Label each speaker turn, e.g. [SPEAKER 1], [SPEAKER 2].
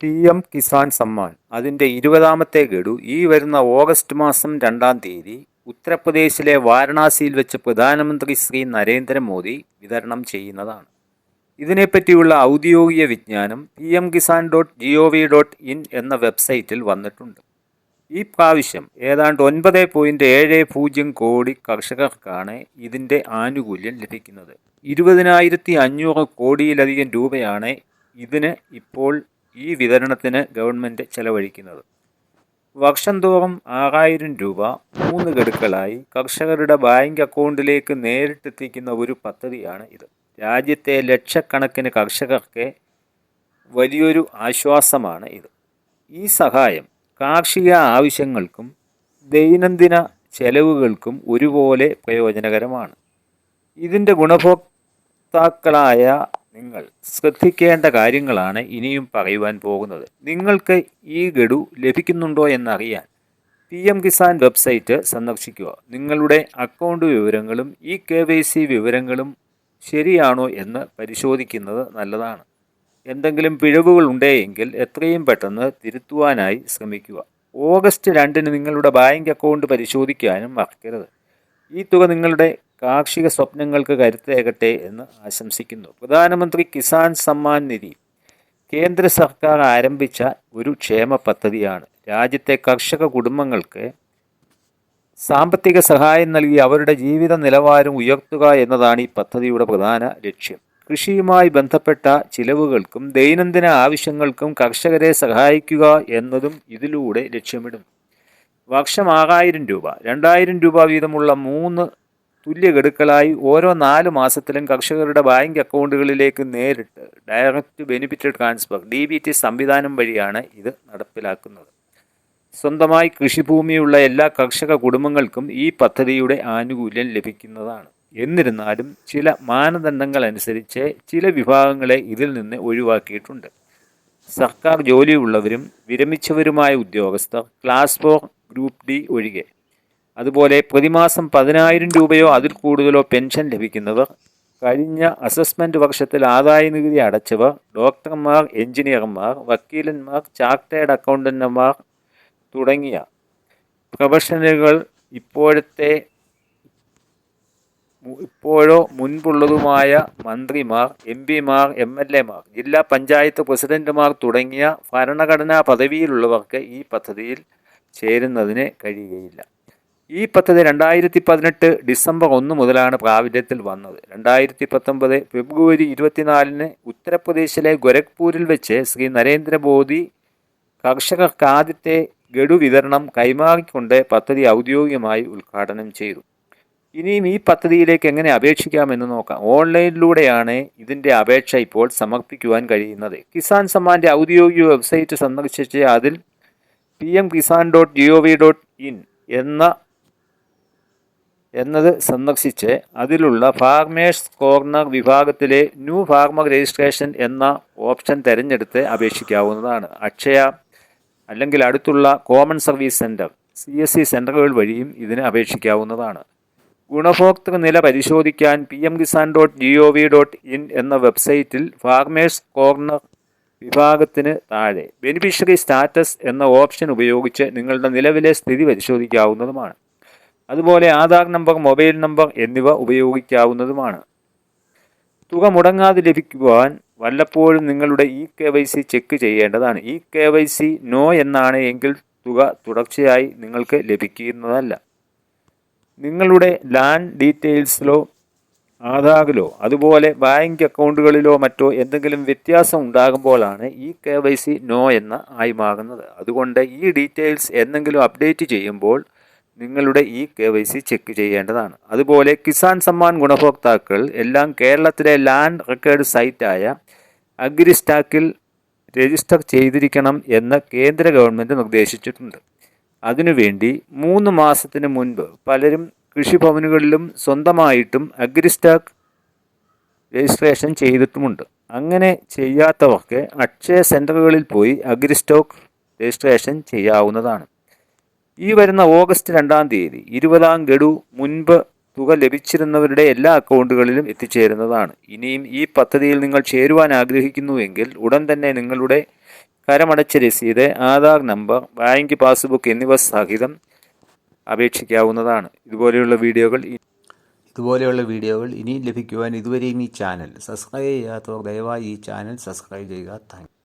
[SPEAKER 1] PM Kisan Samman അതിൻ്റെ 20ാമത്തെ ഗഡു ഈ വരുന്ന ഓഗസ്റ്റ് മാസം 2-ാം തീയതി ഉത്തർപ്രദേശിലെ വാരണാസിയിൽ വെച്ച് പ്രധാനമന്ത്രി ശ്രീ നരേന്ദ്രമോദി വിതരണം ചെയ്യുന്നതാണ്. ഇതിനെപ്പറ്റിയുള്ള ഔദ്യോഗിക വിജ്ഞാനം pmkisan.gov.in എന്ന വെബ്സൈറ്റിൽ വന്നിട്ടുണ്ട്. ഈ പ്രാവശ്യം ഏതാണ്ട് 9.70 കോടി കർഷകർക്കാണ് ഇതിൻ്റെ ആനുകൂല്യം ലഭിക്കുന്നത്. 20,500 കോടിയിലധികം രൂപയാണ് ഇതിന് ഇപ്പോൾ ഈ വിതരണത്തിന് ഗവൺമെൻറ് ചെലവഴിക്കുന്നത്. വർഷം തോറും 6,000 രൂപ 3 ഗഡുക്കളായി കർഷകരുടെ ബാങ്ക് അക്കൗണ്ടിലേക്ക് നേരിട്ടെത്തിക്കുന്ന ഒരു പദ്ധതിയാണ് ഇത്. രാജ്യത്തെ ലക്ഷക്കണക്കിന് കർഷകർക്ക് വലിയൊരു ആശ്വാസമാണ് ഇത്. ഈ സഹായം കാർഷിക ആവശ്യങ്ങൾക്കും ദൈനംദിന ചെലവുകൾക്കും ഒരുപോലെ പ്രയോജനകരമാണ്. ഇതിൻ്റെ ഗുണഭോക്താക്കളായ നിങ്ങൾ ശ്രദ്ധിക്കേണ്ട കാര്യങ്ങളാണ് ഇനിയും പറയുവാൻ പോകുന്നത്. നിങ്ങൾക്ക് ഈ ഗഡു ലഭിക്കുന്നുണ്ടോ എന്നറിയാൻ PM കിസാൻ വെബ്സൈറ്റ് സന്ദർശിക്കുക. നിങ്ങളുടെ അക്കൗണ്ട് വിവരങ്ങളും ഈ KYC വിവരങ്ങളും ശരിയാണോ എന്ന് പരിശോധിക്കുന്നത് നല്ലതാണ്. എന്തെങ്കിലും പിഴവുകൾ ഉണ്ടെങ്കിൽ എത്രയും പെട്ടെന്ന് തിരുത്തുവാനായി ശ്രമിക്കുക. ഓഗസ്റ്റ് 2-ന് നിങ്ങളുടെ ബാങ്ക് അക്കൗണ്ട് പരിശോധിക്കാനും മറക്കരുത്. ഈ തുക നിങ്ങളുടെ കാർഷിക സ്വപ്നങ്ങൾക്ക് കരുത്തേകട്ടെ എന്ന് ആശംസിക്കുന്നു. പ്രധാനമന്ത്രി കിസാൻ സമ്മാൻ നിധി കേന്ദ്ര സർക്കാർ ആരംഭിച്ച ഒരു ക്ഷേമ പദ്ധതിയാണ്. രാജ്യത്തെ കർഷക കുടുംബങ്ങൾക്ക് സാമ്പത്തിക സഹായം നൽകി അവരുടെ ജീവിത നിലവാരം ഉയർത്തുക എന്നതാണ് ഈ പദ്ധതിയുടെ പ്രധാന ലക്ഷ്യം. കൃഷിയുമായി ബന്ധപ്പെട്ട ചിലവുകൾക്കും ദൈനംദിന ആവശ്യങ്ങൾക്കും കർഷകരെ സഹായിക്കുക എന്നതും ഇതിലൂടെ ലക്ഷ്യമിടും. വർഷം 6,000 രൂപ 2,000 രൂപ വീതമുള്ള 3 തുല്യ ഗഡുക്കളായി ഓരോ 4 മാസത്തിലും കർഷകരുടെ ബാങ്ക് അക്കൗണ്ടുകളിലേക്ക് നേരിട്ട് ഡയറക്റ്റ് ബെനിഫിറ്റ് ട്രാൻസ്ഫർ DBT സംവിധാനം വഴിയാണ് ഇത് നടപ്പിലാക്കുന്നത്. സ്വന്തമായി കൃഷിഭൂമിയുള്ള എല്ലാ കർഷക കുടുംബങ്ങൾക്കും ഈ പദ്ധതിയുടെ ആനുകൂല്യം ലഭിക്കുന്നതാണ്. എന്നിരുന്നാലും ചില മാനദണ്ഡങ്ങൾ അനുസരിച്ച് ചില വിഭാഗങ്ങളെ ഇതിൽ നിന്ന് ഒഴിവാക്കിയിട്ടുണ്ട്. സർക്കാർ ജോലിയുള്ളവരും വിരമിച്ചവരുമായ ഉദ്യോഗസ്ഥർ, ക്ലാസ് 4 ഗ്രൂപ്പ് D ഒഴികെ. അതുപോലെ പ്രതിമാസം 10,000 രൂപയോ അതിൽ കൂടുതലോ പെൻഷൻ ലഭിക്കുന്നവർ, കഴിഞ്ഞ അസസ്മെൻറ്റ് വർഷത്തിൽ ആദായനികുതി അടച്ചവർ, ഡോക്ടർമാർ, എഞ്ചിനീയർമാർ, വക്കീലന്മാർ, ചാർട്ടേഡ് അക്കൗണ്ടന്റുമാർ തുടങ്ങിയ പ്രൊഫഷണലുകൾ ഇപ്പോഴോ മുൻപുള്ളതുമായ മന്ത്രിമാർ, MPമാർ, MLAമാർ, ജില്ലാ പഞ്ചായത്ത് പ്രസിഡന്റുമാർ തുടങ്ങിയ ഭരണഘടനാ പദവിയിലുള്ളവർക്ക് ഈ പദ്ധതിയിൽ ചേരുന്നതിന് കഴിയുകയില്ല. ഈ പദ്ധതി 2018 ഡിസംബർ 1 മുതലാണ് പ്രാബല്യത്തിൽ വന്നത്. 2019 ഫെബ്രുവരി 24-ന് ഉത്തർപ്രദേശിലെ ഗോരഖ്പൂരിൽ വെച്ച് ശ്രീ നരേന്ദ്രമോദി കർഷകർക്ക് ആദ്യത്തെ ഗഡു വിതരണം കൈമാറിക്കൊണ്ട് പദ്ധതി ഔദ്യോഗികമായി ഉദ്ഘാടനം ചെയ്തു. ഇനിയും ഈ പദ്ധതിയിലേക്ക് എങ്ങനെ അപേക്ഷിക്കാമെന്ന് നോക്കാം. ഓൺലൈനിലൂടെയാണ് ഇതിൻ്റെ അപേക്ഷ ഇപ്പോൾ സമർപ്പിക്കുവാൻ കഴിയുന്നത്. കിസാൻ സമ്മാൻ്റെ ഔദ്യോഗിക വെബ്സൈറ്റ് സന്ദർശിച്ച് അതിൽ pmkisan.gov.in എന്നത് സന്ദർശിച്ച് അതിലുള്ള ഫാർമേഴ്സ് കോർണർ വിഭാഗത്തിലെ ന്യൂ ഫാർമർ രജിസ്ട്രേഷൻ എന്ന ഓപ്ഷൻ തിരഞ്ഞെടുത്ത് അപേക്ഷിക്കാവുന്നതാണ്. അക്ഷയ അല്ലെങ്കിൽ അടുത്തുള്ള കോമൺ സർവീസ് സെൻറ്റർ CSC സെൻറ്ററുകൾ വഴിയും ഇതിന് അപേക്ഷിക്കാവുന്നതാണ്. ഗുണഭോക്തൃ നില പരിശോധിക്കാൻ pmkisan.gov.in എന്ന വെബ്സൈറ്റിൽ ഫാർമേഴ്സ് കോർണർ വിഭാഗത്തിന് താഴെ ബെനിഫിഷ്യറി സ്റ്റാറ്റസ് എന്ന ഓപ്ഷൻ ഉപയോഗിച്ച് നിങ്ങളുടെ നിലവിലെ സ്ഥിതി പരിശോധിക്കാവുന്നതുമാണ്. അതുപോലെ ആധാർ നമ്പർ, മൊബൈൽ നമ്പർ എന്നിവ ഉപയോഗിക്കാവുന്നതുമാണ്. തുക മുടങ്ങാതെ ലഭിക്കുവാൻ വല്ലപ്പോഴും നിങ്ങളുടെ KYC ചെക്ക് ചെയ്യേണ്ടതാണ്. KYC നോ എന്നാണ് എങ്കിൽ തുക തുടർച്ചയായി നിങ്ങൾക്ക് ലഭിക്കുന്നതല്ല. നിങ്ങളുടെ ലാൻഡ് ഡീറ്റെയിൽസിലോ ആധാറിലോ അതുപോലെ ബാങ്ക് അക്കൗണ്ടുകളിലോ മറ്റോ എന്തെങ്കിലും വ്യത്യാസം ഉണ്ടാകുമ്പോഴാണ് KYC നോ എന്ന് ആയി മാറുന്നത്. അതുകൊണ്ട് ഈ ഡീറ്റെയിൽസ് എന്തെങ്കിലും അപ്ഡേറ്റ് ചെയ്യുമ്പോൾ നിങ്ങളുടെ KYC ചെക്ക് ചെയ്യേണ്ടതാണ്. അതുപോലെ കിസാൻ സമ്മാൻ ഗുണഭോക്താക്കൾ എല്ലാം കേരളത്തിലെ ലാൻഡ് റെക്കോർഡ് സൈറ്റായ അഗ്രിസ്റ്റാക്കിൽ രജിസ്റ്റർ ചെയ്തിരിക്കണം എന്ന് കേന്ദ്ര ഗവൺമെൻറ് നിർദ്ദേശിച്ചിട്ടുണ്ട്. അതിനുവേണ്ടി 3 മാസത്തിന് മുൻപ് പലരും കൃഷിഭവനുകളിലും സ്വന്തമായിട്ടും അഗ്രിസ്റ്റാക്ക് രജിസ്ട്രേഷൻ ചെയ്തിട്ടുമുണ്ട്. അങ്ങനെ ചെയ്യാത്തവർക്ക് അക്ഷയ സെൻറ്ററുകളിൽ പോയി അഗ്രിസ്റ്റോക്ക് രജിസ്ട്രേഷൻ ചെയ്യാവുന്നതാണ്. ഈ വരുന്ന ഓഗസ്റ്റ് 2-ാം തീയതി 20ാം ഗഡു മുൻപ് തുക ലഭിച്ചിരുന്നവരുടെ എല്ലാ അക്കൗണ്ടുകളിലും എത്തിച്ചേരുന്നതാണ്. ഇനിയും ഈ പദ്ധതിയിൽ നിങ്ങൾ ചേരുവാൻ ആഗ്രഹിക്കുന്നുവെങ്കിൽ ഉടൻ തന്നെ നിങ്ങളുടെ കരമടച്ച രസീത്, ആധാർ നമ്പർ, ബാങ്ക് പാസ്ബുക്ക് എന്നിവ സഹിതം അപേക്ഷിക്കാവുന്നതാണ്. ഇതുപോലെയുള്ള വീഡിയോകൾ ഇനിയും ലഭിക്കുവാൻ ഇതുവരെയും ഈ ചാനൽ സബ്സ്ക്രൈബ് ചെയ്യാത്തവർ ദയവായി ഈ ചാനൽ സബ്സ്ക്രൈബ് ചെയ്യുക. Thank you.